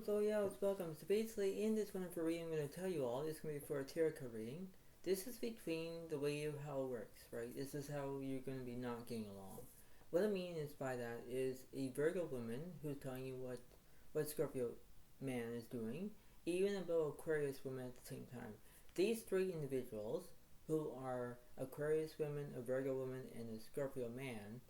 So yeah, welcome. So basically, in this one for reading, I'm going to tell you all. This is going to be for a tarot card reading. This is between the way of how it works, right? This is how you're going to be not getting along. What I mean is by that is a Virgo woman who's telling you what Scorpio man is doing, even about Aquarius woman at the same time. These three individuals, who are Aquarius woman, a Virgo woman, and a Scorpio man,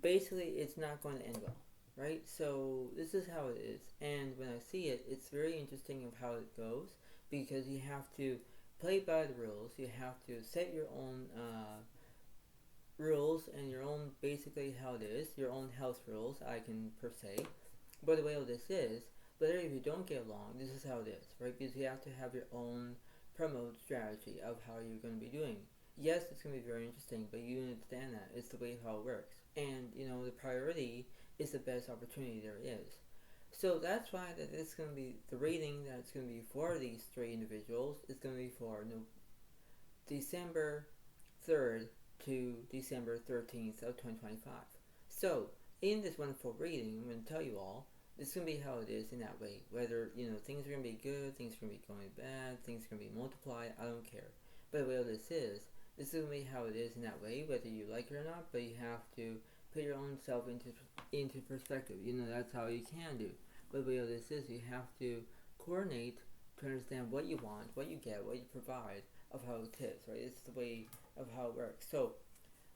basically it's not going to end well, right? So this is how it is, and when I see it, it's very interesting of how it goes, because you have to play by the rules. You have to set your own rules and your own, basically how it is, your own house rules, I can per se. But the way of this is, whether if you don't get along, this is how it is, right? Because you have to have your own promote strategy of how you're going to be doing. Yes, it's going to be very interesting, but you understand that it's the way how it works, and the priority is the best opportunity there is. So that's why that it's going to be the reading that it's going to be for these three individuals is going to be for December 3rd to December 13th of 2025. So in this wonderful reading, I'm going to tell you all, it's going to be how it is in that way. Whether, things are going to be good, things are going to be going bad, things are going to be multiplied, I don't care. But the way this is going to be how it is in that way, whether you like it or not, but you have to put your own self into perspective. That's how you can do. But the way this is, you have to coordinate to understand what you want, what you get, what you provide, of how it is, right? It's the way of how it works. So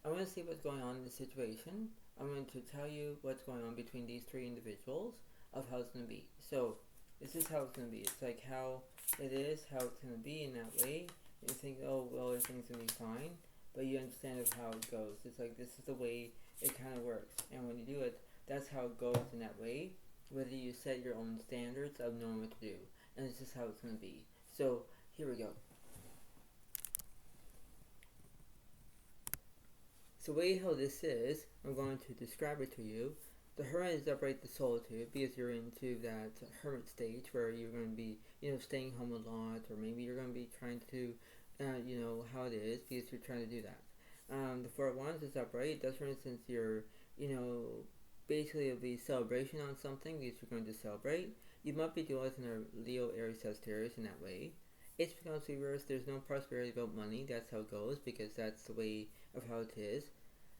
I'm going to see what's going on in the situation. I'm going to tell you what's going on between these three individuals of how it's going to be. So this is how it's going to be. It's like how it is, how it's going to be in that way. You think, oh, well, everything's going to be fine. But you understand of how it goes. It's like this is the way it kind of works. And when you do it, that's how it goes in that way. Whether you set your own standards of knowing what to do. And this is how it's going to be. So here we go. So the way how this is, I'm going to describe it to you. The Hermit is upright to solitude because you're into that hermit stage where you're going to be, staying home a lot, or maybe you're going to be trying to, how it is because you're trying to do that. The Four of Wands is upright. That's for instance you're, basically it'll be celebration on something because you're going to celebrate. You might be dealing with a Leo, Aries, Sagittarius in that way. It's because reverse. There's no prosperity about money. That's how it goes because that's the way of how it is.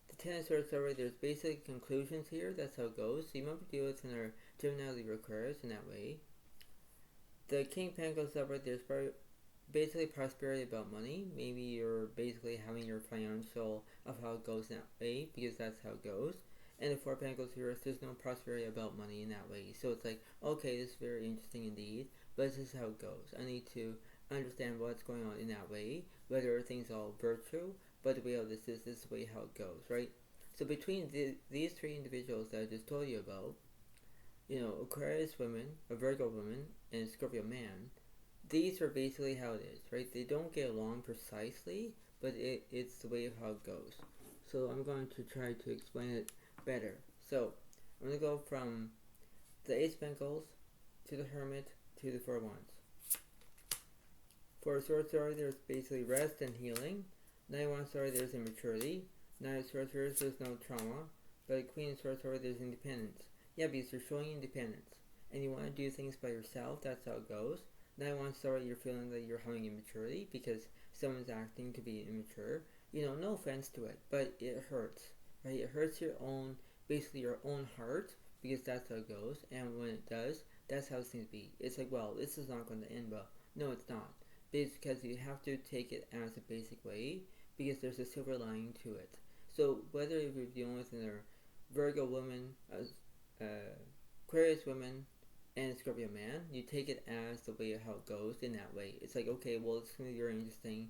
The Ten of Swords already, there's basic conclusions here. That's how it goes. So you might be dealing with another Gemini, Libra, Aquarius in that way. The King of Pentacles upright, there's basically prosperity about money. Maybe you're basically having your financial of how it goes in that way because that's how it goes. And the Four of Pentacles reverse, there's no prosperity about money in that way. So it's like, okay, this is very interesting indeed, but this is how it goes. I need to understand what's going on in that way, whether everything's all virtue, but the way of this is the way how it goes, right? So between these three individuals that I just told you about, Aquarius woman, a Virgo woman, and a Scorpio man, these are basically how it is, right? They don't get along precisely, but it's the way of how it goes. So I'm going to try to explain it better. So I'm going to go from the Ace of Pentacles to the Hermit to the Four of Wands. For a Sword story, there's basically rest and healing. Knight of Wands story, there's immaturity. Knight of Swords, there's no trauma. But Queen of Swords story, there's independence. Yeah, because you're showing independence. And you want to do things by yourself, that's how it goes. Knight of Wands story, you're feeling that you're having immaturity because someone's acting to be immature. No offense to it, but it hurts, right? It hurts your own, basically your own heart, because that's how it goes. And when it does, that's how it seems to be. It's like, well, this is not going to end well. No, it's not. Because you have to take it as a basic way, because there's a silver lining to it. So whether if you're dealing with a Virgo woman, Aquarius woman, and Scorpio man, you take it as the way of how it goes in that way. It's like, okay, well, it's going to be very interesting.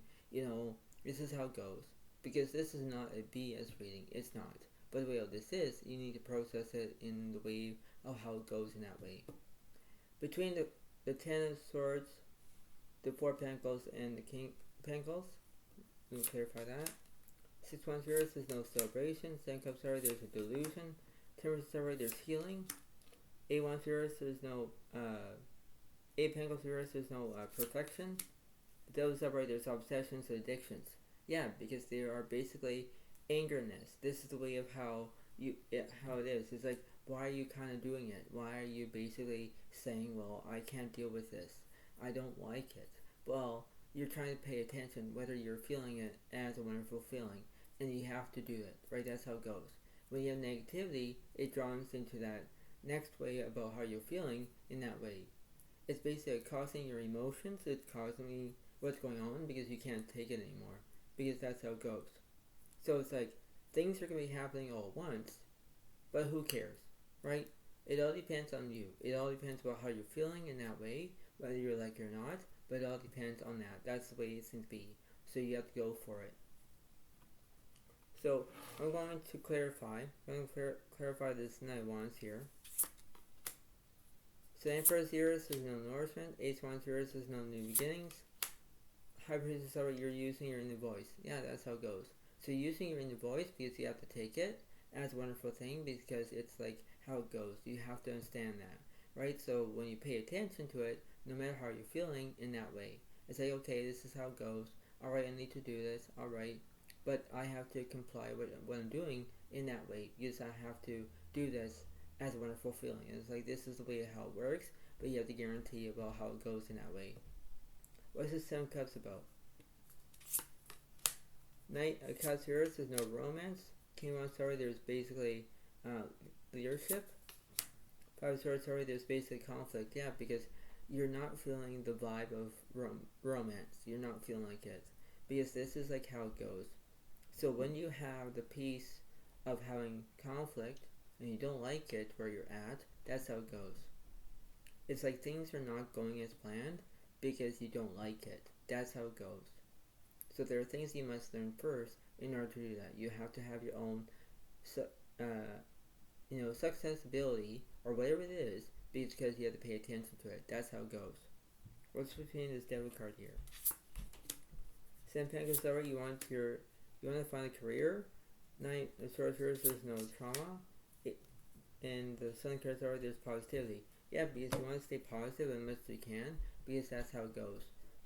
This is how it goes. Because this is not a BS reading. It's not. But the way of this is, you need to process it in the way of how it goes in that way. Between the Ten of Swords, the Four of Pentacles, and the King of Pentacles, let me clarify that. 6 Wands reverse, there's no celebration. 7 Cups reverse, there's a delusion. 10 reverse, there's healing. 8 Wands reverse, there's no 8 Pentacles reverse, there's no perfection. The Devil's upright, there's obsessions and addictions. Yeah, because they are basically angerness. This is the way of how how it is. It's like, why are you kind of doing it? Why are you basically saying, well, I can't deal with this. I don't like it. Well, you're trying to pay attention whether you're feeling it as a wonderful feeling, and you have to do it, right? That's how it goes. When you have negativity, it draws into that next way about how you're feeling in that way. It's basically causing your emotions, it's causing what's going on because you can't take it anymore, because that's how it goes. So it's like, things are going to be happening all at once, but who cares, right? It all depends on you. It all depends about how you're feeling in that way, whether you're like it or not, but it all depends on that. That's the way it's going to be. So you have to go for it. So I'm going to clarify. I'm going to clarify this Knight of Wands here. So Emperor's Uranus is no nourishment. Ace of Wands Uranus is no new beginnings. High Priestess is you're using your inner voice. Yeah, that's how it goes. So using your inner voice because you have to take it as a wonderful thing because it's like how it goes. You have to understand that, right? So when you pay attention to it, no matter how you're feeling in that way, it's like, okay, this is how it goes. All right, I need to do this. All right, but I have to comply with what I'm doing in that way because I have to do this as a wonderful feeling. And it's like, this is the way how it works, but you have to guarantee about how it goes in that way. What's the Seven of Cups about? Knight of Cups here, there's no romance. King of Wands, there's basically leadership. Five of Swords, there's basically conflict. Yeah, because you're not feeling the vibe of romance. You're not feeling like it. Because this is like how it goes. So when you have the piece of having conflict and you don't like it where you're at, that's how it goes. It's like things are not going as planned because you don't like it. That's how it goes. So there are things you must learn first in order to do that. You have to have your own successability or whatever it is because you have to pay attention to it. That's how it goes. What's between this Devil card here? Seven of Pentacles, you want to find a career. Knight of Swords, there's no trauma. And the Sun card, there's positivity. Yeah, because you want to stay positive as much as you can because that's how it goes.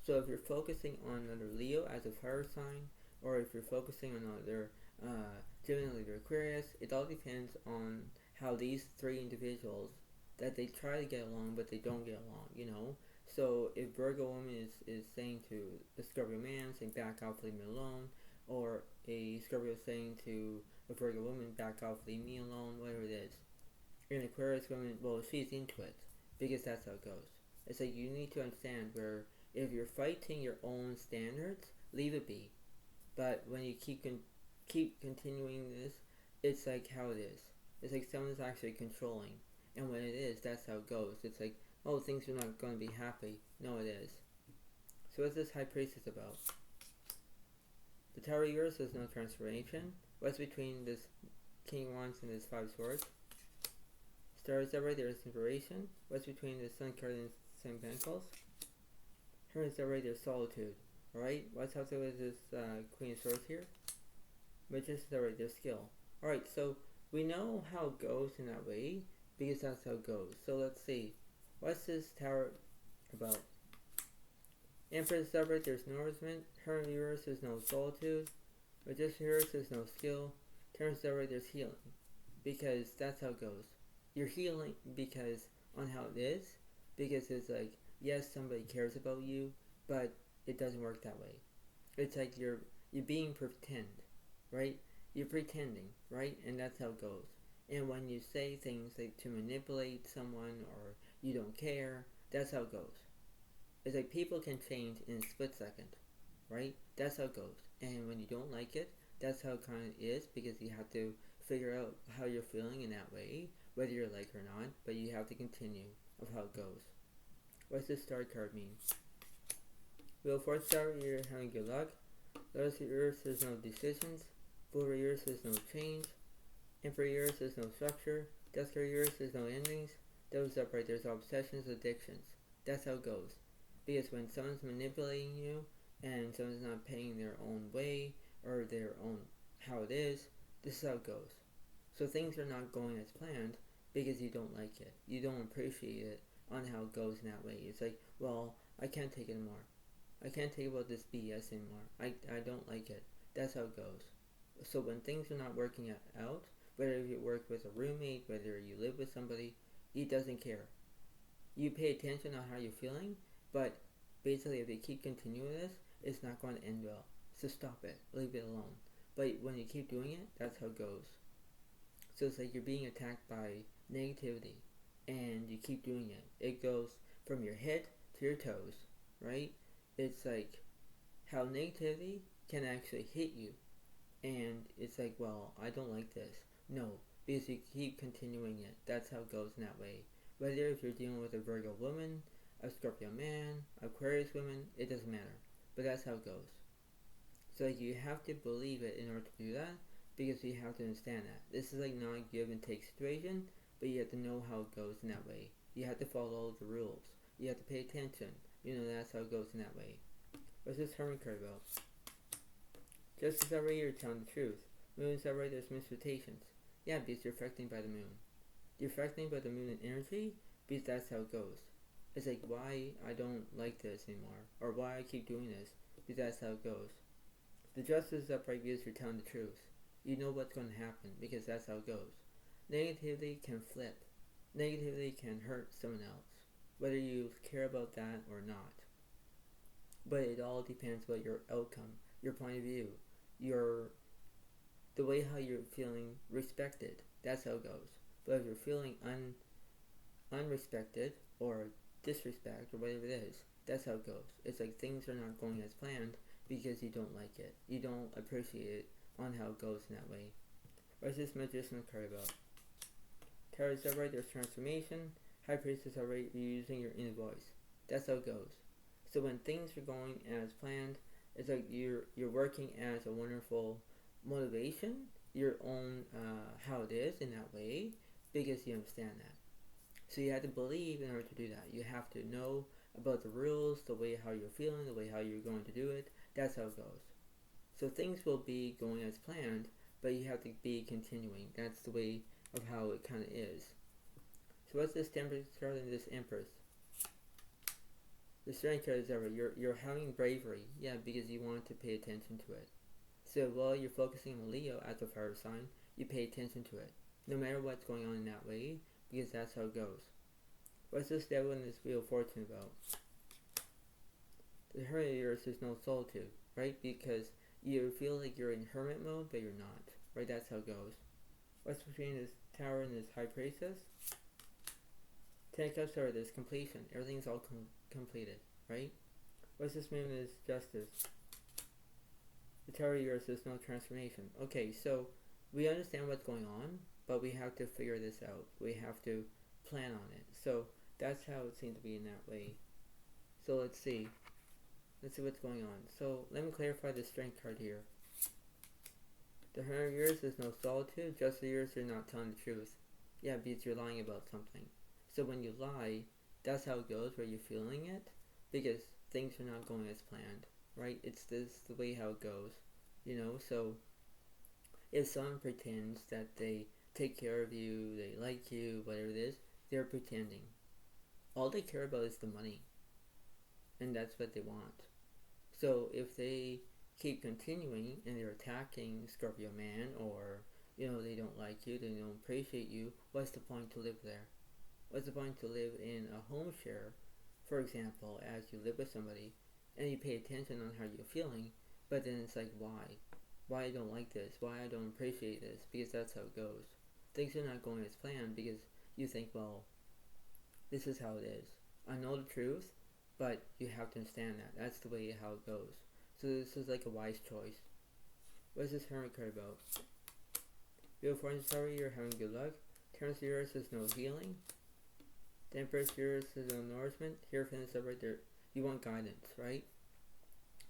So if you're focusing on another Leo as a fire sign, or if you're focusing on another Gemini or Aquarius, it all depends on how these three individuals that they try to get along but they don't get along, you know. So if Virgo woman is saying to a Scorpio man, saying back off, leave me alone, or a Scorpio saying to a Virgo woman, back off, leave me alone, whatever it is. And Aquarius woman, well, she's into it because that's how it goes. It's like you need to understand where if you're fighting your own standards, leave it be. But when you keep continuing this, it's like how it is. It's like someone's actually controlling. And when it is, that's how it goes. It's like, oh, things are not going to be happy. No, it is. So what's this High Priestess about? The Tower of Uranus is no transformation. What's between this King of Wands and this Five of Swords? Stars right there's inspiration. What's between the Sun card and Seven of Pentacles? Hermit's right there's solitude. Alright, what's up with this Queen of Swords here? Magician's right there's skill. Alright, so we know how it goes in that way because that's how it goes. So let's see. What's this Tower about? Empress right there's nourishment. Hermit Uranus there's no solitude. Magician Uranus there's no skill. Terrence right there's healing. Because that's how it goes. You're healing because on how it is. Because it's like, yes, somebody cares about you, but it doesn't work that way. It's like you're being pretend, right? You're pretending, right? And that's how it goes. And when you say things like to manipulate someone or you don't care, that's how it goes. It's like people can change in a split second, right? That's how it goes. And when you don't like it, that's how it kind of is because you have to figure out how you're feeling in that way, whether you're like or not, but you have to continue of how it goes. What's this star card mean? Wheel of Fortune star, you're having good luck. Lotus of Earth, there's no decisions. Bull of Earth, there's no change. Emperor of Earth, there's no structure. Death card of Earth, there's no endings. Devil's upright, there's obsessions, addictions. That's how it goes. Because when someone's manipulating you and someone's not paying their own way or their own how it is, this is how it goes. So things are not going as planned because you don't like it. You don't appreciate it on how it goes in that way. It's like, well, I can't take it anymore. I can't take about this BS anymore. I don't like it. That's how it goes. So when things are not working out, whether you work with a roommate, whether you live with somebody, he doesn't care. You pay attention on how you're feeling, but basically if you keep continuing this, it's not going to end well. So stop it, leave it alone. But when you keep doing it, that's how it goes. So it's like you're being attacked by negativity, and you keep doing it. It goes from your head to your toes, right? It's like how negativity can actually hit you, and it's like, well, I don't like this. No, because you keep continuing it. That's how it goes in that way. Whether if you're dealing with a Virgo woman, a Scorpio man, Aquarius woman, it doesn't matter. But that's how it goes. So like, you have to believe it in order to do that, because you have to understand that. This is like not a give and take situation, but you have to know how it goes in that way. You have to follow the rules. You have to pay attention. That's how it goes in that way. What's this Hermit card about? Just as already, you're telling the truth. Moon is already, there's misrotations. Yeah, because you're affected by the moon. You're affected by the moon and energy, because that's how it goes. It's like, why I don't like this anymore, or why I keep doing this, because that's how it goes. The justice is upright because you're telling the truth. You know what's going to happen, because that's how it goes. Negativity can flip. Negativity can hurt someone else, whether you care about that or not. But it all depends about your outcome, your point of view, the way how you're feeling respected. That's how it goes. But if you're feeling unrespected or disrespect or whatever it is, that's how it goes. It's like things are not going as planned because you don't like it. You don't appreciate it on how it goes in that way. What's this Magician card about? Taurus upright, there's transformation. High Priestess upright, you're using your inner voice. That's how it goes. So when things are going as planned, it's like you're working as a wonderful motivation, your own how it is in that way, because you understand that. So you have to believe in order to do that. You have to know about the rules, the way how you're feeling, the way how you're going to do it. That's how it goes. So things will be going as planned, but you have to be continuing. That's the way of how it kind of is. So what's this Temperance card and this Empress? The Strength card is ever. You're having bravery, yeah, because you want to pay attention to it. So while you're focusing on Leo as a fire sign, you pay attention to it, no matter what's going on in that way, because that's how it goes. What's this Devil and this Wheel of Fortune about? The Hermit of yours is no solitude, right? Because you feel like you're in hermit mode, but you're not, right? That's how it goes. What's between this Tower and this High Priestess? Ten of Cups are this completion. Everything's all completed, right? What's this Moon is Justice? The Tower of yours is no transformation. Okay, so we understand what's going on, but we have to figure this out. We have to plan on it. So that's how it seems to be in that way. So let's see. Let's see what's going on. So let me clarify the Strength card here. The Hermit of yours is no solitude. Just of yours, you're not telling the truth. Yeah, because you're lying about something. So when you lie, that's how it goes, where you're feeling it, because things are not going as planned, right? It's the way how it goes, So if someone pretends that they take care of you, they like you, whatever it is, they're pretending. All they care about is the money, and that's what they want. So if they keep continuing and they're attacking Scorpio Man, or they don't like you, they don't appreciate you, what's the point to live there? What's the point to live in a home share, for example, as you live with somebody, and you pay attention on how you're feeling, but then it's like, why I don't like this, why I don't appreciate this, because that's how it goes. Things are not going as planned because you think, well, this is how it is. I know the truth, but you have to understand that. That's the way how it goes. So this is like a wise choice. What is this Hermit card about? Wheel of Fortune, sorry, you're having good luck. Terrence yours is no healing. The Empress yours is no nourishment. Here for this right there, you want guidance, right?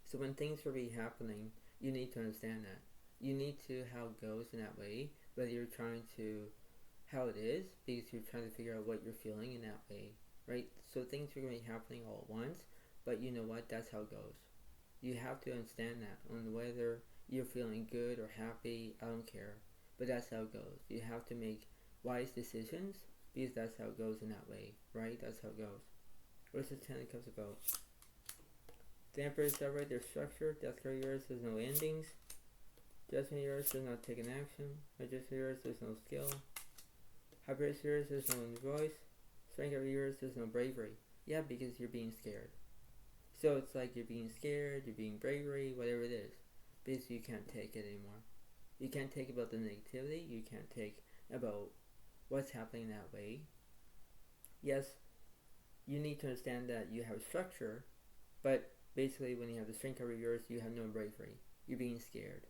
So when things are really happening, you need to understand that. You need to how it goes in that way, whether you're trying to how it is, because you're trying to figure out what you're feeling in that way, right? So things are going to be happening all at once, but you know what? That's how it goes. You have to understand that on whether you're feeling good or happy, I don't care. But that's how it goes. You have to make wise decisions, because that's how it goes in that way, right? That's how it goes. What's the Ten of Cups about? The Emperor is upright, there's structure. Death card yours, there's no endings. Judgment Years, there's no taking action. Magician Years, there's no skill. Hybrid Years, there's no voice. Strength of Years, there's no bravery. Yeah, because you're being scared. So it's like you're being scared, you're being bravery, whatever it is. Because you can't take it anymore. You can't take about the negativity. You can't take about what's happening that way. Yes, you need to understand that you have structure, but basically when you have the strength of yours, you have no bravery. You're being scared.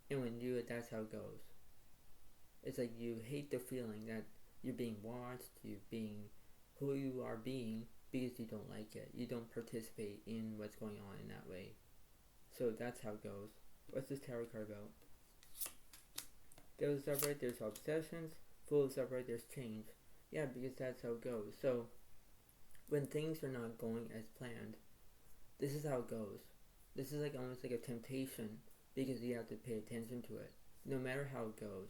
And when you do it, that's how it goes. It's like you hate the feeling that you're being watched, you're being who you are being, because you don't like it. You don't participate in what's going on in that way. So that's how it goes. What's this tarot card about? Devil's upright, there's obsessions. Fool's upright, there's change. Yeah, because that's how it goes. So when things are not going as planned, this is how it goes. This is like almost like a temptation, because you have to pay attention to it, no matter how it goes.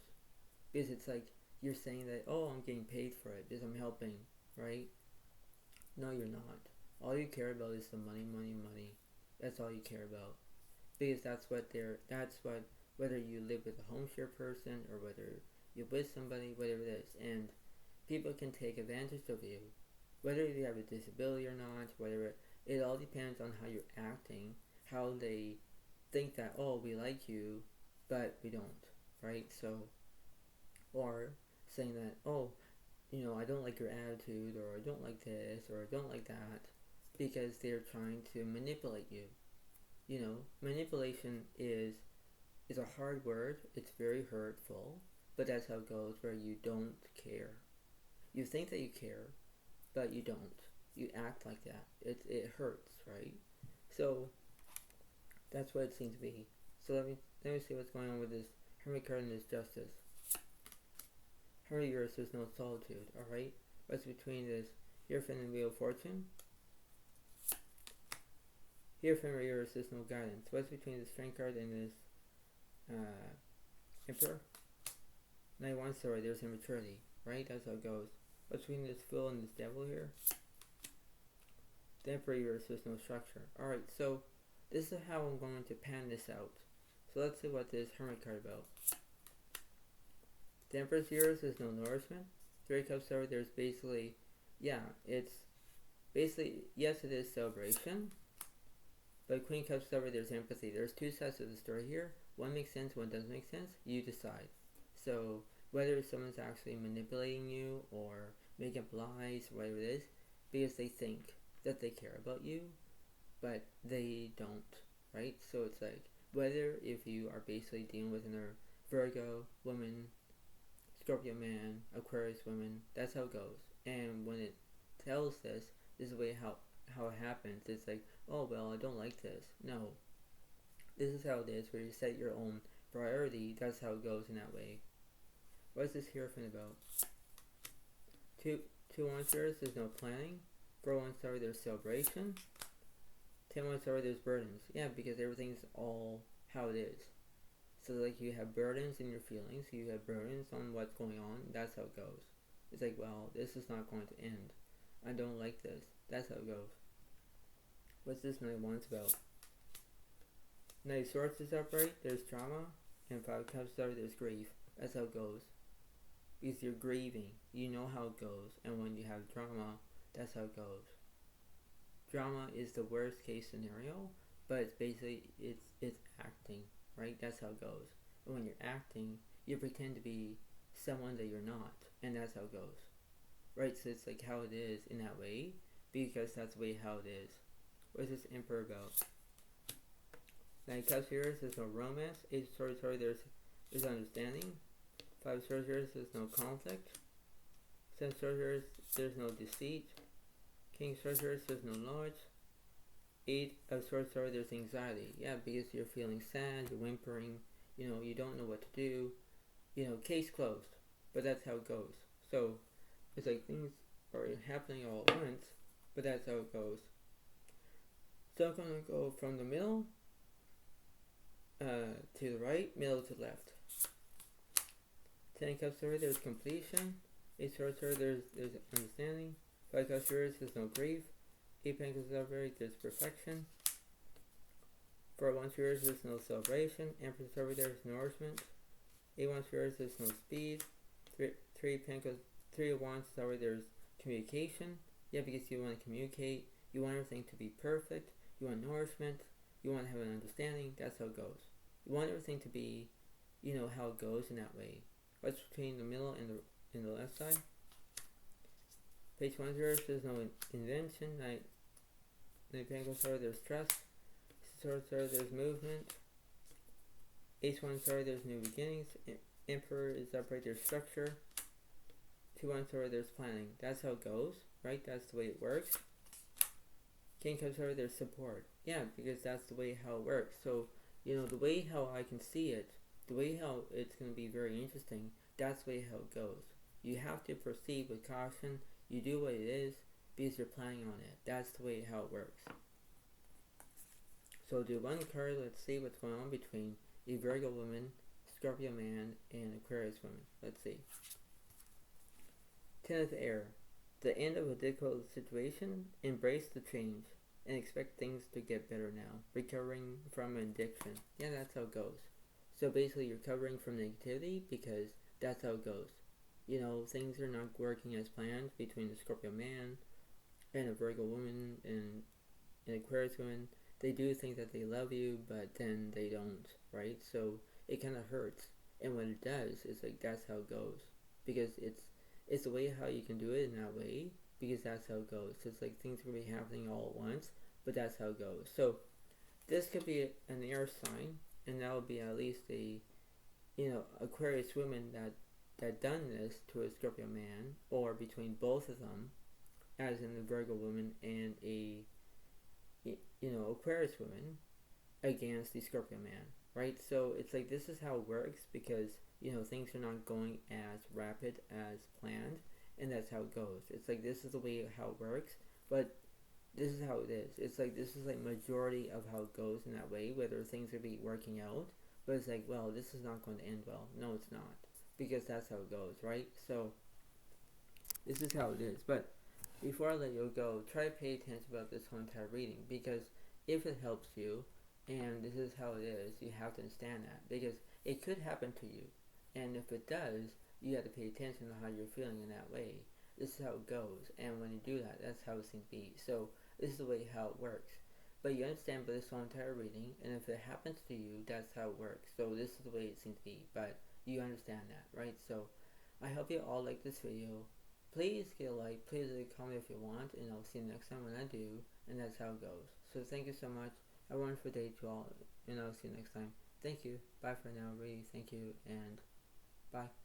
Because it's like you're saying that, oh, I'm getting paid for it because I'm helping, right? No, you're not. All you care about is the money, money, money. That's all you care about. Because whether you live with a home share person or whether you're with somebody, whatever it is. And people can take advantage of you. Whether you have a disability or not, it all depends on how you're acting, how they think that, oh, we like you, but we don't, right? So, or saying that, oh, I don't like your attitude, or I don't like this, or I don't like that, because they're trying to manipulate you. Manipulation is a hard word. It's very hurtful, but that's how it goes, where you don't care. You think that you care, but you don't. You act like that. It hurts, right? So that's what it seems to be. So let me see what's going on with this Hermit card and this Justice. Hermit Years, there's no solitude, alright? What's between this Hierophant and Wheel of Fortune? Hierophant Years, there's no guidance. What's between the Strength card and this Emperor? Knight of Wands, sorry, there's immaturity, right? That's how it goes. What's between this Fool and this Devil here? The Emperor Years, there's no structure. Alright, so this is how I'm going to pan this out. So let's see what this Hermit card about. The Emperor's Years, there's no nourishment. Three Cups, sorry, there's basically, it's basically, yes, it is celebration. But Queen Cups, sorry, there's empathy. There's two sides of the story here. One makes sense, one doesn't make sense. You decide. So whether someone's actually manipulating you or making up lies or whatever it is, because they think that they care about you, but they don't, right? So it's like, whether if you are basically dealing with another Virgo woman, Scorpio man, Aquarius woman, that's how it goes. And when it tells this is the way how it happens. It's like, oh, well, I don't like this. No. This is how it is, where you set your own priority. That's how it goes in that way. What is this Hierophant about? Two Wands, there's no planning. 4 Wands, there's celebration. 10 Wands, there's burdens. Yeah, because everything's all how it is. So like you have burdens in your feelings, you have burdens on what's going on, that's how it goes. It's like, well, this is not going to end. I don't like this. That's how it goes. What's this Knight of Wands about? Knight of Swords is upright, there's drama, and 5 Cups, there's grief. That's how it goes. Because you're grieving, you know how it goes, and when you have drama, that's how it goes. Drama is the worst case scenario, but it's basically, it's acting, right? That's how it goes. And when you're acting, you pretend to be someone that you're not, and that's how it goes. Right, so it's like how it is in that way, because that's the way how it is. What is this Emperor about? Nine Cups here, there's no romance. 8 of Swords, there's understanding. 5 of Swords here, there's no conflict. 7 of Swords here, there's no deceit. King of Swords here, there's no knowledge. 8 of Swords, there's anxiety. Yeah, because you're feeling sad, you're whimpering, you don't know what to do. Case closed. But that's how it goes. So it's like things are happening all at once, but that's how it goes. So I'm going to go from the middle to the right, middle to left. 10 Cups, there's completion. 8 Swords, there's understanding. 5 Cups, there's no grief. 8 Pentacles, there's perfection. For 1 spheres, there's no celebration. Empress over there is nourishment. 8-1 spheres, there's no speed. 3 Pentacles, 3 of Wands over there's communication. Yeah, because you want to communicate. You want everything to be perfect. You want nourishment. You want to have an understanding. That's how it goes. You want everything to be, how it goes in that way. What's between the middle and the left side? Page 1 spheres, there's no invention. 9 Pentacles over there's stress. Swords over there's movement. Ace-1 sword, there's new beginnings. Emperor is upright, there's structure. 2-1 sword, there's planning. That's how it goes, right? That's the way it works. King comes over, there's support. Yeah, because that's the way how it works. So, the way how I can see it, the way how it's going to be very interesting, that's the way how it goes. You have to proceed with caution. You do what it is because you're planning on it. That's the way how it works. So do one card, let's see what's going on between a Virgo woman, Scorpio man, and Aquarius woman. Let's see. 10 of air. The end of a difficult situation, embrace the change, and expect things to get better now. Recovering from addiction. Yeah, that's how it goes. So basically you're recovering from negativity because that's how it goes. Things are not working as planned between the Scorpio man and a Virgo woman and an Aquarius woman. They do think that they love you, but then they don't, right? So it kind of hurts. And when it does, it's like that's how it goes. Because it's the way how you can do it in that way, because that's how it goes. So it's like things are going to be happening all at once, but that's how it goes. So this could be an air sign, and that would be at least a, Aquarius woman that done this to a Scorpio man, or between both of them, as in the Virgo woman and a Aquarius woman against the Scorpio man, right? So it's like this is how it works because, things are not going as rapid as planned, and that's how it goes. It's like this is the way how it works, but this is how it is. It's like this is like majority of how it goes in that way, whether things will be working out, but it's like, well, this is not going to end well. No, it's not, because that's how it goes, right? So this is how it is, but before I let you go, try to pay attention about this whole entire reading, because if it helps you, and this is how it is, you have to understand that, because it could happen to you, and if it does, you have to pay attention to how you're feeling in that way. This is how it goes, and when you do that, that's how it's going to be. So this is the way how it works. But you understand by this whole entire reading, and if it happens to you, that's how it works. So this is the way it seems to be, but you understand that, right? So I hope you all like this video. Please give a like, please leave a comment if you want, and I'll see you next time when I do, and that's how it goes. So thank you so much. Have a wonderful day to all, and I'll see you next time. Thank you. Bye for now. Really, thank you, and bye.